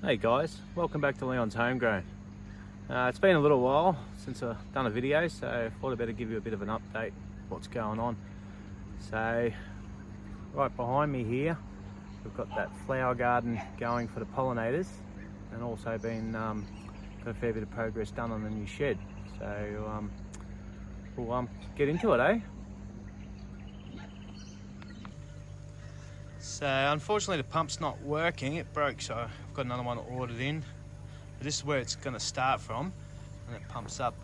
Hey guys, welcome back to Leon's Homegrown. It's been a little while since I've done a video, so I thought I'd better give you a bit of an update what's going on. So right behind me here we've got that flower garden going for the pollinators, and also been got a fair bit of progress done on the new shed. So we'll get into it, eh? So unfortunately the pump's not working, it broke, so I've got another one ordered in. But this is where it's going to start from, and it pumps up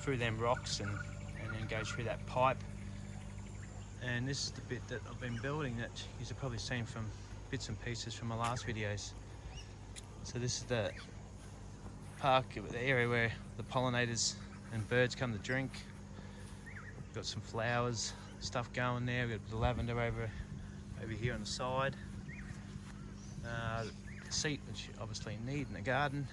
through them rocks and then goes through that pipe. And this is the bit that I've been building that you've probably seen from bits and pieces from my last videos. So this is the park, the area where the pollinators and birds come to drink. We've got some flowers, stuff going there. We've got the lavender over here on the side. The seat, which you obviously need in the garden.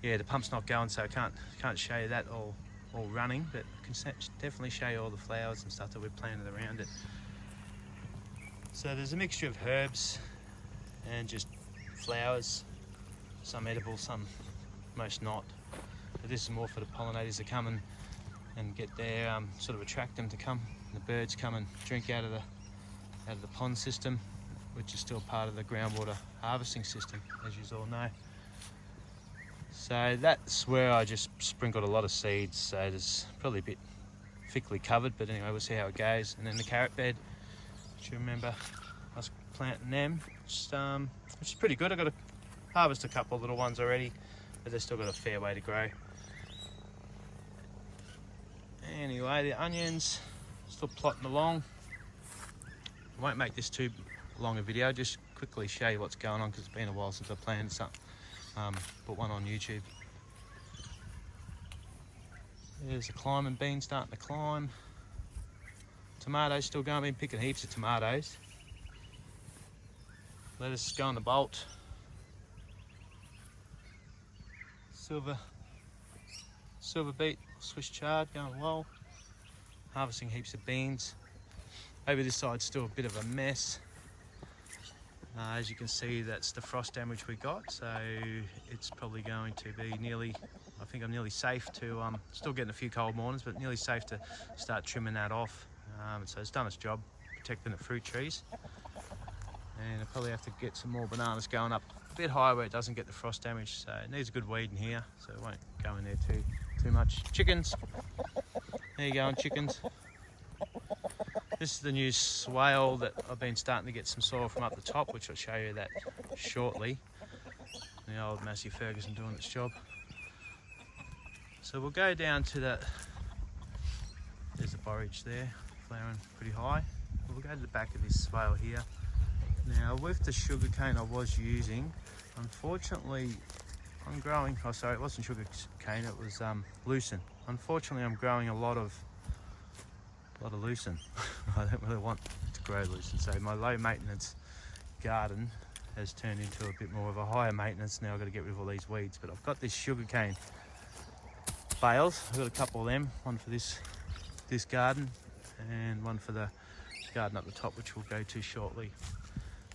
Yeah, the pump's not going, so I can't show you that all running, but I can definitely show you all the flowers and stuff that we've planted around it. So there's a mixture of herbs and just flowers, some edible, some most not. But this is more for the pollinators to come and get there, sort of attract them to come. And the birds come and drink out of the pond system, which is still part of the groundwater harvesting system, as you all know. So that's where I just sprinkled a lot of seeds, so there's probably a bit thickly covered, but anyway, we'll see how it goes. And then the carrot bed, which you remember us planting them, which is pretty good. I've got to harvest a couple of little ones already, but they've still got a fair way to grow. Anyway, the onions, still plotting along. I won't make this too long a video, just quickly show you what's going on because it's been a while since I planted something. Put one on YouTube. There's the climbing bean starting to climb. Tomatoes still going, I've been picking heaps of tomatoes. Lettuce going to bolt. Silver beet, Swiss chard going well. Harvesting heaps of beans. Over this side's still a bit of a mess. As you can see, that's the frost damage we got, so it's probably going to be I think I'm nearly safe to, still getting a few cold mornings, but nearly safe to start trimming that off. So it's done its job, protecting the fruit trees. And I'll probably have to get some more bananas going up a bit higher where it doesn't get the frost damage. So it needs a good weed in here, so it won't go in there too much. Chickens, there you go, chickens. This is the new swale that I've been starting to get some soil from up the top, which I'll show you that shortly. The old Massey Ferguson doing its job. So we'll go down to there's the borage there, flowering pretty high. We'll go to the back of this swale here. Now with the sugarcane I was using, unfortunately I'm growing, oh sorry, it wasn't sugarcane, it was lucerne. Unfortunately I'm growing a lot of lucerne. I don't really want to grow lucerne, so my low maintenance garden has turned into a bit more of a higher maintenance. Now I've got to get rid of all these weeds, but I've got this sugarcane bales. I've got a couple of them, one for this garden and one for the garden up the top, which we'll go to shortly.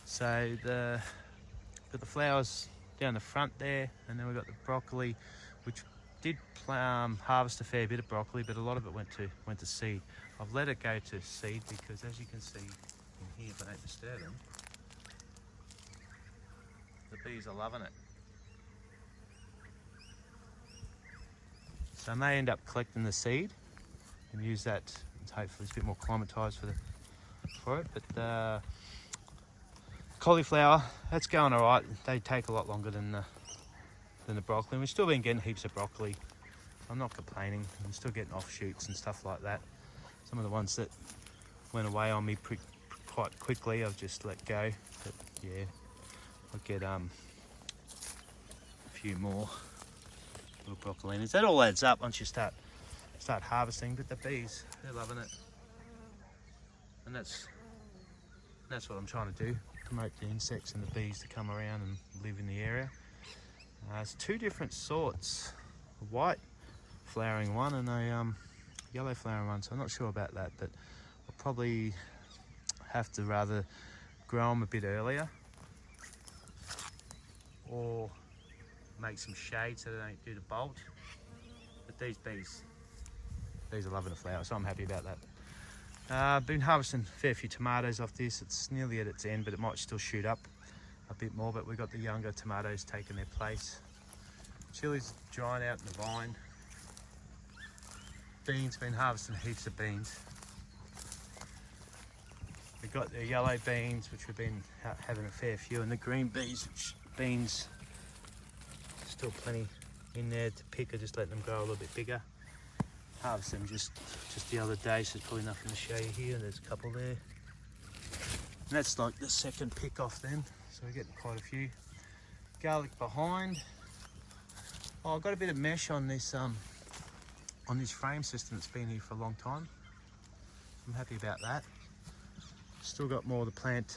So got the flowers down the front there, and then we've got the broccoli, which did harvest a fair bit of broccoli, but a lot of it went to seed. I've let it go to seed because, as you can see in here, if I don't disturb them, the bees are loving it. So I may end up collecting the seed and use that. Hopefully it's a bit more climatised for it. But cauliflower, that's going all right. They take a lot longer than the broccoli. And we've still been getting heaps of broccoli. I'm not complaining. I'm still getting offshoots and stuff like that. Some of the ones that went away on me quite quickly, I've just let go. But yeah, I'll get a few more little broccolinas. That all adds up once you start harvesting. But the bees, they're loving it, and that's what I'm trying to do: promote the insects and the bees to come around and live in the area. There's two different sorts: a white flowering one and a yellow flowering one. So I'm not sure about that, but I'll probably have to rather grow them a bit earlier or make some shade so they don't do the bolt. But these bees are loving the flower, so I'm happy about that. I've been harvesting a fair few tomatoes off this. It's nearly at its end, but it might still shoot up a bit more, but we've got the younger tomatoes taking their place. Chilies drying out in the vine. Beans, been harvesting heaps of beans. We've got the yellow beans, which we've been having a fair few, and the green beans, still plenty in there to pick. I just let them grow a little bit bigger. Harvested them just the other day, so there's probably nothing to show you here. There's a couple there. And that's like the second pick off then, so we're getting quite a few. Garlic behind. Oh, I've got a bit of mesh on this frame system that's been here for a long time. I'm happy about that. Still got more of the plant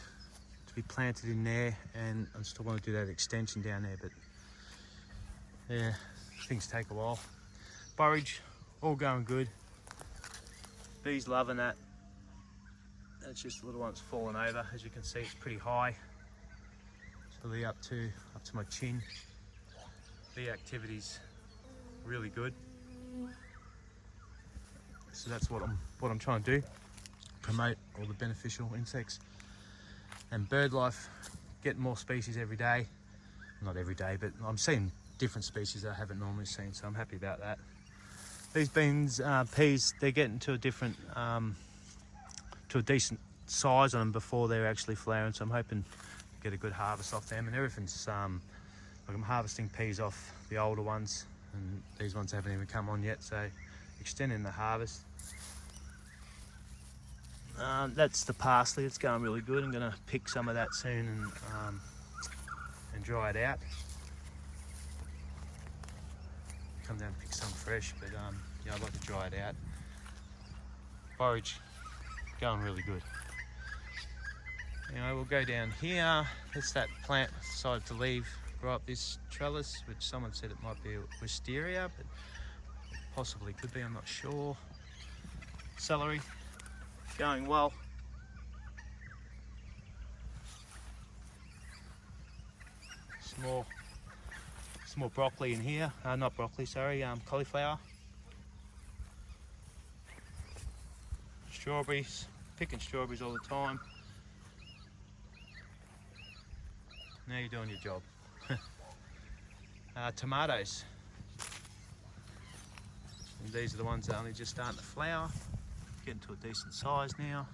to be planted in there, and I still want to do that extension down there, but yeah, things take a while. Borage, all going good. Bees loving that. It's just the little one's fallen over. As you can see, it's pretty high. It's really up to my chin. Bee activity's really good. So that's what I'm trying to do. Promote all the beneficial insects and bird life. Getting more species every day. Not every day, but I'm seeing different species that I haven't normally seen, so I'm happy about that. These beans, peas, they're getting to a different, to a decent size on them before they're actually flowering, so I'm hoping to get a good harvest off them. And everything's, like I'm harvesting peas off the older ones, and these ones haven't even come on yet, so extending the harvest. That's the parsley. It's going really good. I'm going to pick some of that soon and dry it out. Come down and pick some fresh, but yeah, I'd like to dry it out. Borage going really good. Anyway, we'll go down here. It's that plant decided to leave, grow up this trellis, which someone said it might be a wisteria, but possibly could be, I'm not sure. Celery, going well. Some more broccoli in here. Not broccoli, sorry, cauliflower. Strawberries, picking strawberries all the time. Now you're doing your job. Tomatoes. And these are the ones that are only just starting to flower. Getting to a decent size now.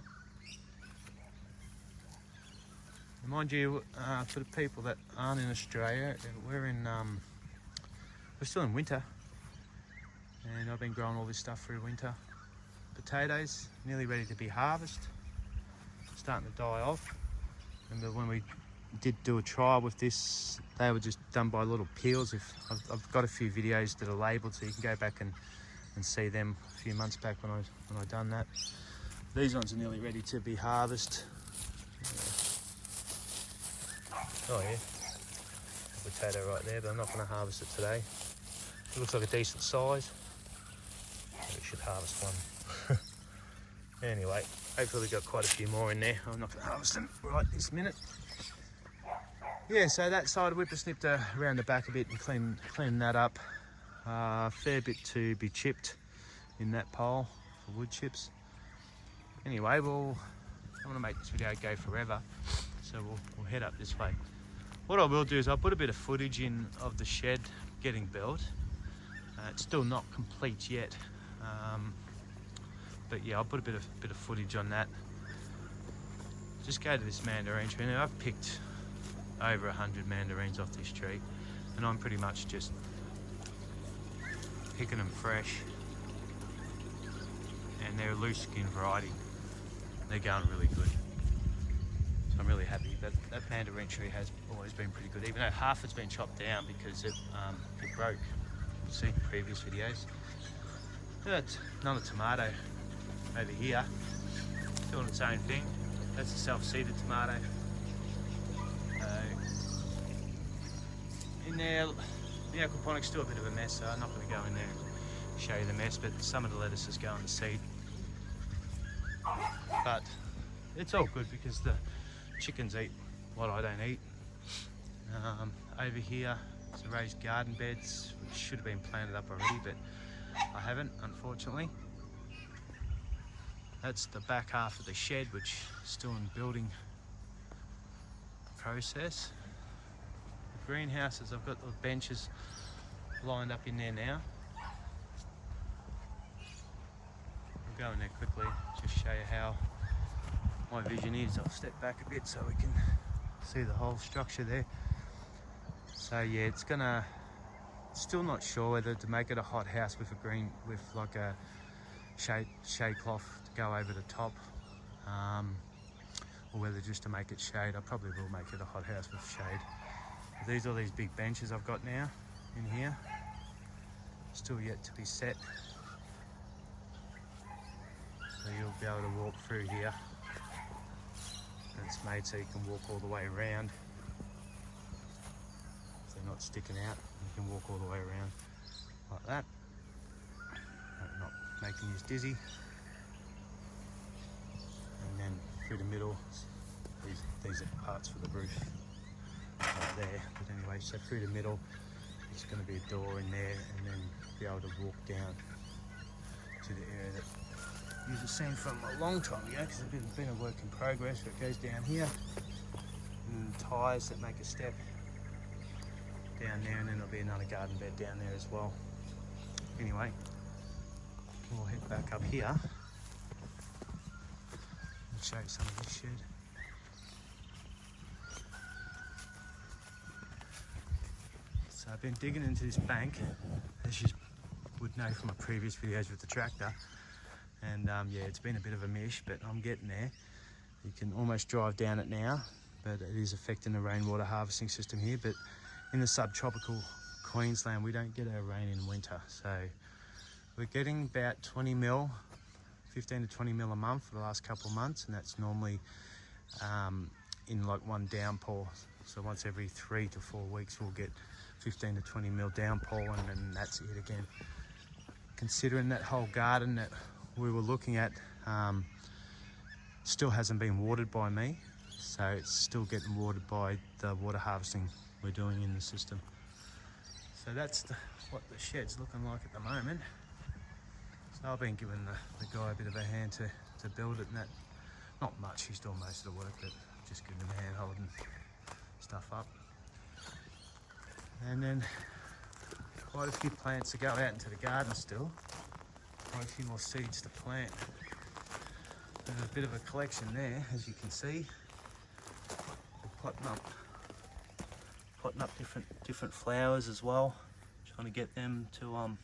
And mind you, for the people that aren't in Australia, we're still in winter, and I've been growing all this stuff through winter. Potatoes, nearly ready to be harvested, starting to die off. Remember when we did do a trial with this, they were just done by little peels. I've got a few videos that are labelled, so you can go back and see them a few months back when I done that. These ones are nearly ready to be harvested. Oh yeah, a potato right there, but I'm not going to harvest it today. It looks like a decent size. We should harvest one. Anyway, hopefully we've got quite a few more in there. I'm not going to harvest them right this minute. Yeah, so that side whippersnipped around the back a bit and clean that up. Fair bit to be chipped in that pole for wood chips. Anyway, I want to make this video go forever, so we'll head up this way. What I will do is I'll put a bit of footage in of the shed getting built. It's still not complete yet, but yeah, I'll put a bit of footage on that. Just go to this mandarin tree. Now I've picked over 100 mandarins off this tree, and I'm pretty much just picking them fresh, and they're a loose skin variety. They're going really good, so I'm really happy. That mandarin tree has always been pretty good, even though half it's been chopped down because it broke. You've seen previous videos. That's another tomato over here, doing its own thing. That's a self-seeded tomato. In there, the aquaponic's still a bit of a mess, so I'm not going to go in there and show you the mess, but some of the lettuce is going to seed. But it's all good because the chickens eat what I don't eat. Over here is a raised garden beds, which should have been planted up already, but I haven't, unfortunately. That's the back half of the shed, which is still in building process. The greenhouses, I've got the benches lined up in there now. I'll go in there quickly, just show you how my vision is. I'll step back a bit so we can see the whole structure there. So yeah, it's gonna, still not sure whether to make it a hot house with like a shade cloth to go over the top, or whether just to make it shade. I probably will make it a hot house with shade. These are these big benches I've got now in here, still yet to be set. So you'll be able to walk through here. And it's made so you can walk all the way around. So they're not sticking out. You can walk all the way around like that. Not making you dizzy. And then through the middle, these are parts for the roof right there. But anyway, so through the middle, there's going to be a door in there, and then be able to walk down to the area that you've seen from a long time ago, because it's been a work in progress. Where it goes down here, and ties that make a step down there, and then there'll be another garden bed down there as well. Anyway, we'll head back up here and show you some of this shed. So I've been digging into this bank, as you would know from my previous videos with the tractor. And yeah, it's been a bit of a mish, but I'm getting there. You can almost drive down it now, but it is affecting the rainwater harvesting system here. But in the subtropical Queensland, we don't get our rain in winter. So we're getting about 20 mil, 15 to 20 mil a month for the last couple of months. And that's normally in like one downpour. So once every 3 to 4 weeks, we'll get 15 to 20 mil downpour, and then that's it again. Considering that whole garden that we were looking at still hasn't been watered by me, so it's still getting watered by the water harvesting we're doing in the system. So that's what the shed's looking like at the moment. So I've been giving the guy a bit of a hand to build it, and that, not much, he's doing most of the work, but just giving him a hand holding stuff up. And then quite a few plants to go out into the garden still. Quite a few more seeds to plant. There's a bit of a collection there, as you can see. We're potting up different flowers as well. Trying to get them to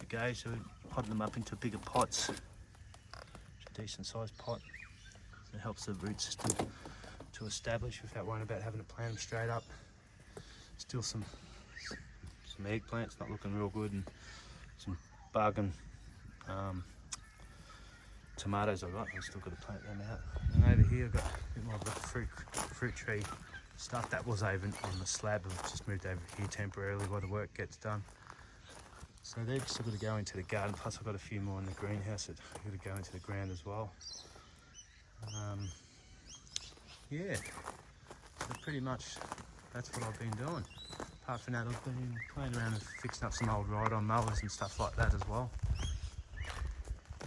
go. So we're potting them up into bigger pots. It's a decent sized pot. So it helps the root system to establish without worrying about having to plant them straight up. Still some eggplants not looking real good, and some bargain tomatoes I've still got to plant them out. And over here I've got a bit more of the fruit tree stuff that was over on the slab. I've just moved over here temporarily while the work gets done. So they've still got to go into the garden, plus I've got a few more in the greenhouse that have got to go into the ground as well. Yeah, so pretty much that's what I've been doing. Apart from that, I've been playing around and fixing up some old ride-on mowers and stuff like that as well.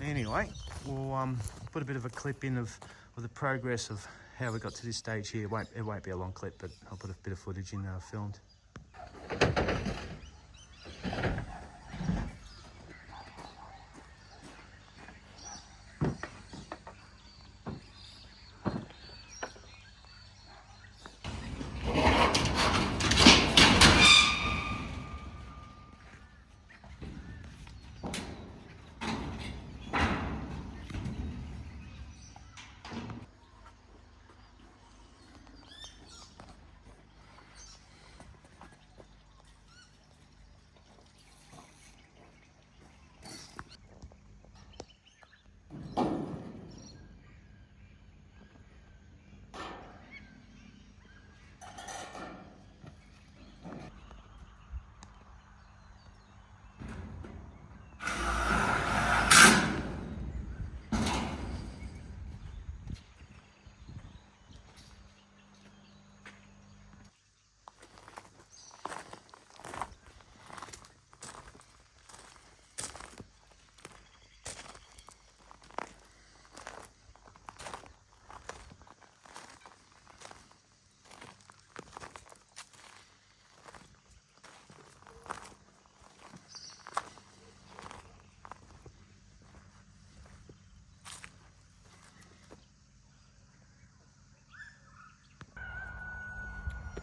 Anyway, we'll put a bit of a clip in of the progress of how we got to this stage here. It won't be a long clip, but I'll put a bit of footage in filmed.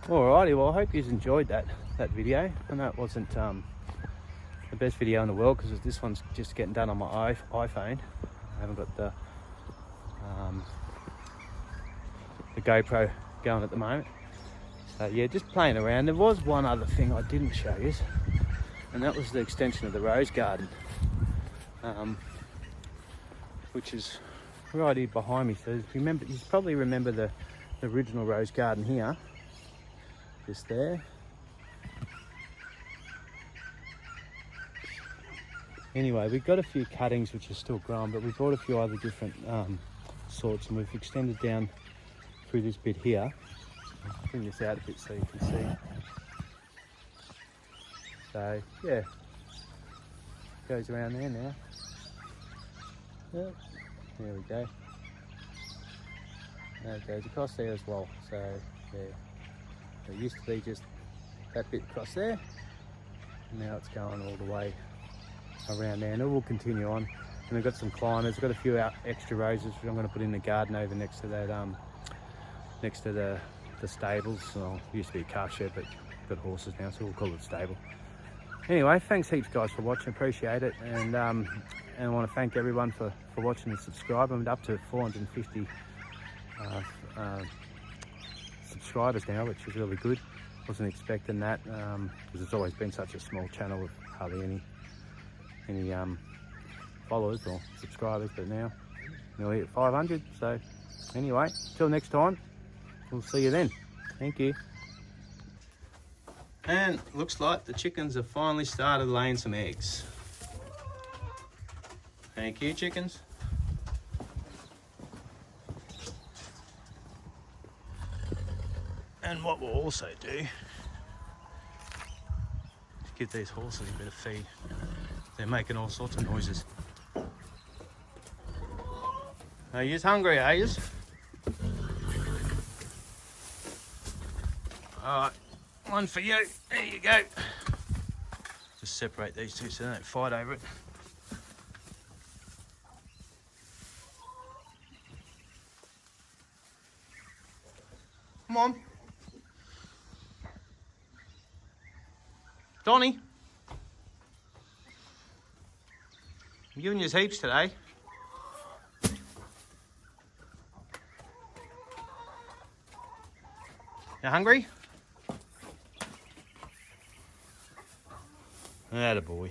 Alrighty, well I hope you enjoyed that video. I know it wasn't the best video in the world because this one's just getting done on my iPhone. I haven't got the GoPro going at the moment. So yeah, just playing around. There was one other thing I didn't show you, and that was the extension of the rose garden, which is right here behind me. So you probably remember the original rose garden here, just there. Anyway, we've got a few cuttings which are still growing, but we brought a few other different sorts, and we've extended down through this bit here. I'll bring this out a bit so you can see. So yeah, goes around there now. Yep. There we go. Now it goes across there as well. So yeah, it used to be just that bit across there, and now it's going all the way around there, and it will continue on. And we've got some climbers. We've got a few extra roses which I'm going to put in the garden over next to that, next to the stables. Well, it used to be a calf shed, but got horses now, so we'll call it stable. Anyway, thanks heaps guys for watching, appreciate it, and I want to thank everyone for watching and subscribing. I'm up to 450 subscribers now, which is really good. Wasn't expecting that because it's always been such a small channel with hardly any followers or subscribers, but now nearly at 500. So anyway, till next time, we'll see you then. Thank you. And looks like the chickens have finally started laying some eggs. Thank you, chickens. And what we'll also do is give these horses a bit of feed. They're making all sorts of noises. Are you hungry, are you? Alright, one for you. There you go. Just separate these two so they don't fight over it. Come on. Donnie. I'm giving you heaps today. You hungry? Attaboy.